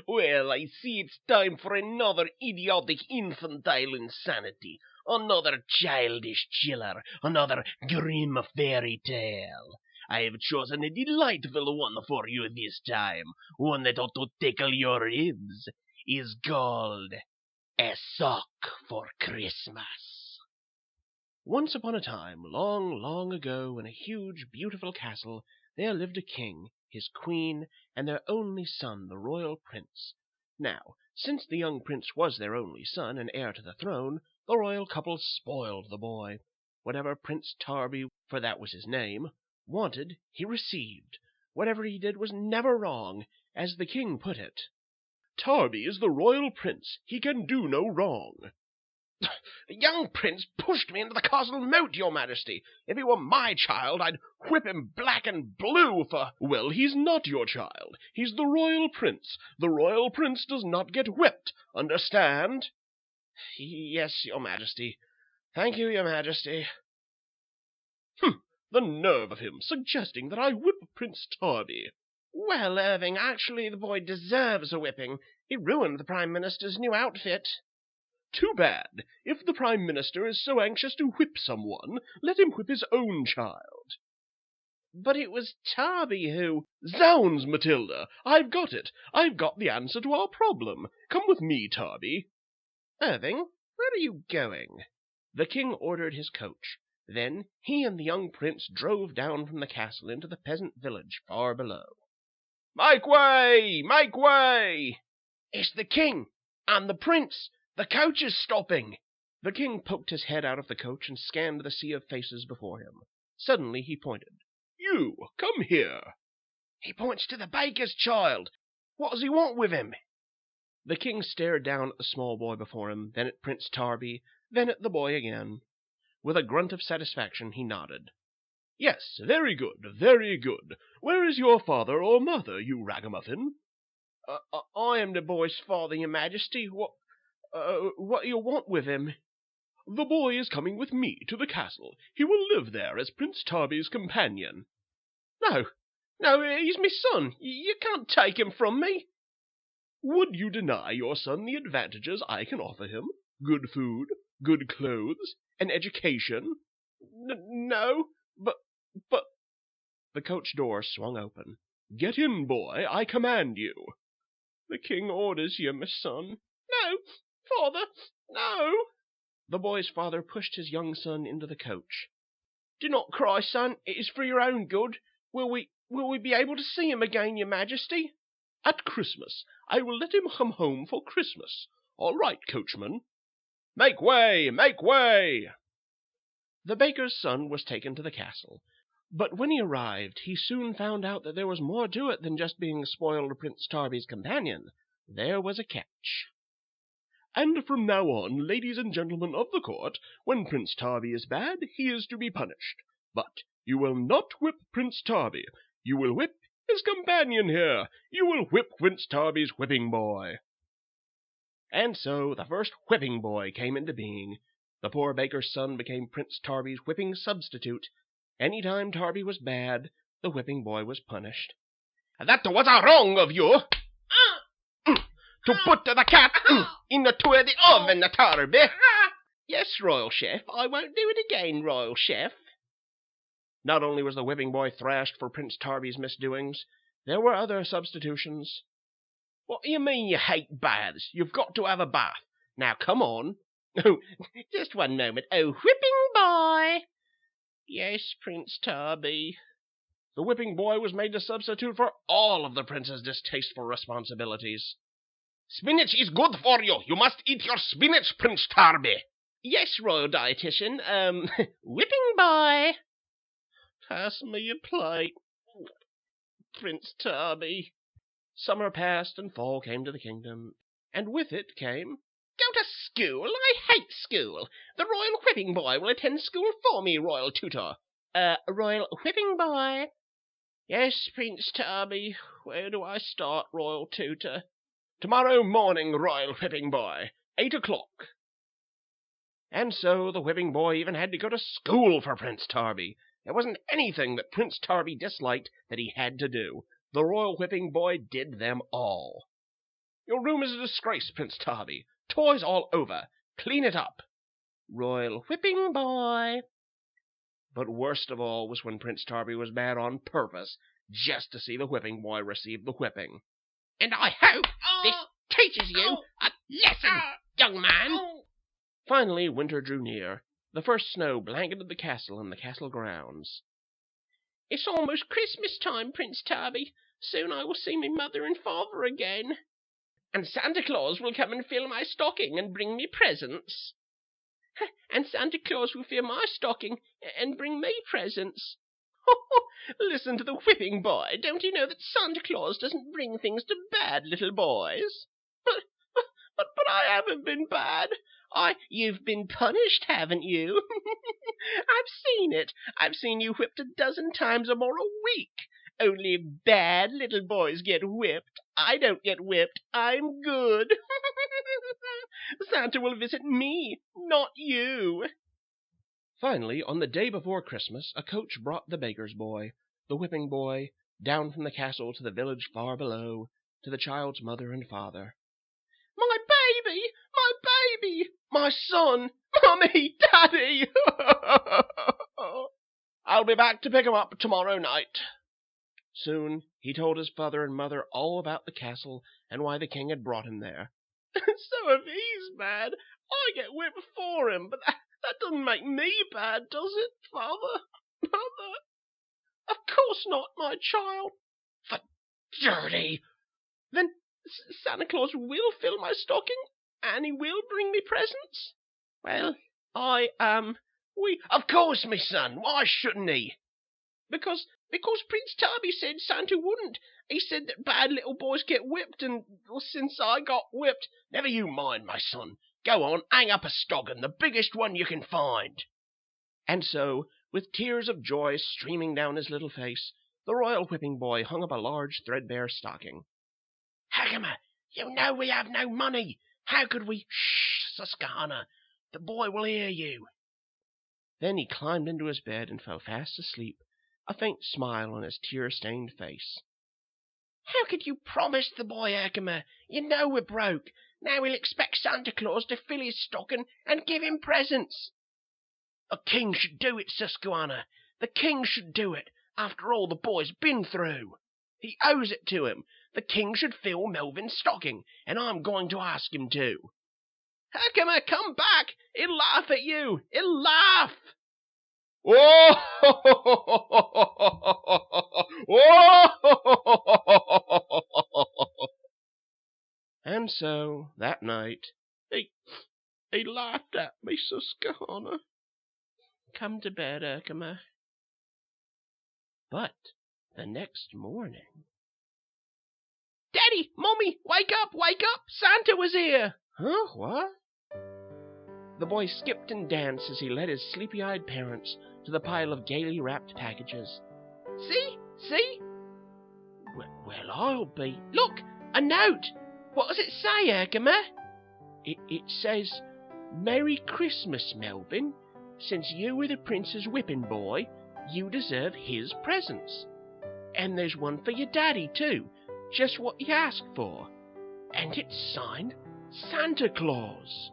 Well, I see it's time for another idiotic infantile insanity, another childish chiller, another grim fairy tale. I have chosen a delightful one for you this time, one that ought to tickle your ribs. Is called A Sock for Christmas. Once upon a time, long, long ago, in a huge, beautiful castle, there lived a king, his queen, and their only son, the royal prince. Now, since the young prince was their only son and heir to the throne, the royal couple spoiled the boy. Whatever Prince Tarby, for that was his name, wanted, he received. Whatever he did was never wrong, as the king put it. Tarby is the royal prince. He can do no wrong. The young prince pushed me into the castle moat, your majesty. If he were my child, I'd whip him black and blue for— Well, he's not your child. He's the royal prince. The royal prince does not get whipped. Understand? Yes, your majesty. Thank you, your majesty. The nerve of him, suggesting that I whip Prince Tarby. Well, Irving, actually the boy deserves a whipping. He ruined the Prime Minister's new outfit. Too bad. If the Prime Minister is so anxious to whip someone, let him whip his own child. But it was Tarby who— Zounds, Matilda! I've got it. I've got the answer to our problem. Come with me, Tarby. Irving, where are you going? The king ordered his coach. Then he and the young prince drove down from the castle into the peasant village far below. Make way! Make way! It's the king and the prince. The coach is stopping. The king poked his head out of the coach and scanned the sea of faces before him. Suddenly he pointed. You, come here. He points to the baker's child. What does he want with him? The king stared down at the small boy before him, then at Prince Tarby, then at the boy again. With a grunt of satisfaction he nodded. Yes, very good, very good. Where is your father or mother, you ragamuffin? I am the boy's father, your majesty. What do you want with him? The boy is coming with me to the castle. He will live there as Prince Tarby's companion. No, he's my son. You can't take him from me. Would you deny your son the advantages I can offer him? Good food, good clothes, an education? No, but... The coach door swung open. Get in, boy, I command you. The king orders you, my son. No, father, no. The boy's father pushed his young son into the coach. Do not cry, son. It is for your own good. Will we be able to see him again, your majesty? At Christmas. I will let him come home for Christmas. All right, coachman. Make way! Make way! The baker's son was taken to the castle. But when he arrived, he soon found out that there was more to it than just being spoiled Prince Tarby's companion. There was a catch. And from now on, ladies and gentlemen of the court, when Prince Tarby is bad, he is to be punished. But you will not whip Prince Tarby. You will whip his companion here. You will whip Prince Tarby's whipping boy. And so the first whipping boy came into being. The poor baker's son became Prince Tarby's whipping substitute. Any time Tarby was bad, the whipping boy was punished. That was wrong of you! To put the cat into the oven, Tarby. Yes, Royal Chef, I won't do it again, Royal Chef. Not only was the whipping boy thrashed for Prince Tarby's misdoings, there were other substitutions. What do you mean you hate baths? You've got to have a bath. Now, come on. Oh, just one moment. Oh, whipping boy! Yes, Prince Tarby. The whipping boy was made to substitute for all of the prince's distasteful responsibilities. Spinach is good for you. You must eat your spinach, Prince Tarby. Yes, royal dietitian. Whipping boy. Pass me a plate, Prince Tarby. Summer passed and fall came to the kingdom, and with it came... Go to school? I hate school. The royal whipping boy will attend school for me, royal tutor. Royal whipping boy. Yes, Prince Tarby. Where do I start, royal tutor? Tomorrow morning, royal whipping boy. 8 o'clock. And so the whipping boy even had to go to school for Prince Tarby. There wasn't anything that Prince Tarby disliked that he had to do. The royal whipping boy did them all. "Your room is a disgrace, Prince Tarby. Toys all over. Clean it up." Royal whipping boy. But worst of all was when Prince Tarby was mad on purpose just to see the whipping boy receive the whipping. "And I hope this teaches you a lesson, young man." Finally, winter drew near. The first snow blanketed the castle and the castle grounds. "It's almost Christmas time, Prince Tarby. Soon I will see my mother and father again. And Santa Claus will come and fill my stocking and bring me presents. And Santa Claus will fill my stocking and bring me presents. Listen to the whipping boy. Don't you know that Santa Claus doesn't bring things to bad little boys? But I haven't been bad. You've been punished, haven't you? I've seen it. I've seen you whipped 12 times or more a week. Only bad little boys get whipped. I don't get whipped. I'm good. Santa will visit me, not you." Finally, on the day before Christmas, a coach brought the baker's boy, the whipping boy, down from the castle to the village far below, to the child's mother and father. "My baby! My baby! My son! Mummy! Daddy!" "I'll be back to pick him up tomorrow night." Soon he told his father and mother all about the castle and why the king had brought him there. "So if he's bad, I get whipped for him, but that doesn't make me bad, does it, father? Mother? Of course not, my child." "The dirty—" "Then Santa Claus will fill my stocking, and he will bring me presents?" "Well, Of course, me son. Why shouldn't he?" Because Prince Tarby said Santa wouldn't. He said that bad little boys get whipped, and since I got whipped—" "Never you mind, my son. Go on, hang up a stocking, the biggest one you can find." And so, with tears of joy streaming down his little face, the royal whipping boy hung up a large threadbare stocking. "Herkimer, you know we have no money. How could we—" "Shh, Susquehanna. The boy will hear you." Then he climbed into his bed and fell fast asleep, a faint smile on his tear-stained face. "How could you promise the boy, Herkimer? You know we're broke. Now we'll expect Santa Claus to fill his stocking and give him presents." "The king should do it, Susquehanna. The king should do it, after all the boy's been through. He owes it to him. The king should fill Melvin's stocking, and I'm going to ask him to." "Herkimer, come back! He'll laugh at you! He'll laugh!" And so, that night, He laughed at me, Susquehanna. Come to bed, Herkimer. But the next morning... "Daddy! Mommy! Wake up! Wake up! Santa was here!" "Huh? What?" The boy skipped and danced as he led his sleepy-eyed parents to the pile of gaily wrapped packages. "See? See?" Well, I'll be... "Look! A note! What does it say, Herkimer?" It says, 'Merry Christmas, Melvin. Since you were the prince's whipping boy, you deserve his presents. And there's one for your daddy, too. Just what he asked for. And it's signed Santa Claus.'"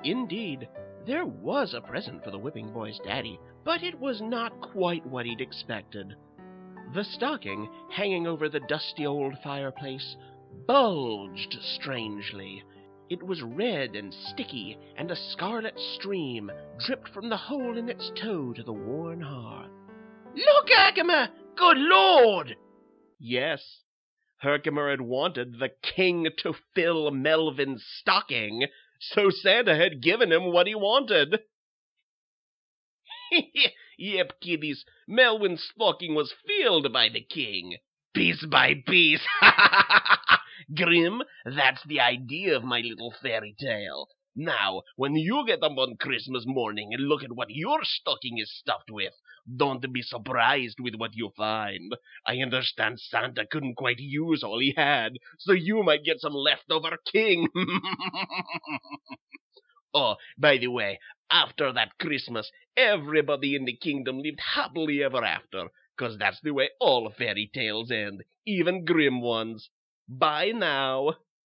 Indeed, there was a present for the whipping boy's daddy, but it was not quite what he'd expected. The stocking, hanging over the dusty old fireplace, bulged strangely. It was red and sticky, and a scarlet stream dripped from the hole in its toe to the worn hearth. "Look, Herkimer! Good Lord!" Yes, Herkimer had wanted the king to fill Melvin's stocking, so Santa had given him what he wanted. Yep, kiddies, Melvin's stocking was filled by the king. Piece by piece. Grim, that's the idea of my little fairy tale. Now, when you get up on Christmas morning and look at what your stocking is stuffed with, don't be surprised with what you find. I understand Santa couldn't quite use all he had, so you might get some leftover king. Oh, by the way, after that Christmas, everybody in the kingdom lived happily ever after, 'cause that's the way all fairy tales end, even grim ones. Bye now.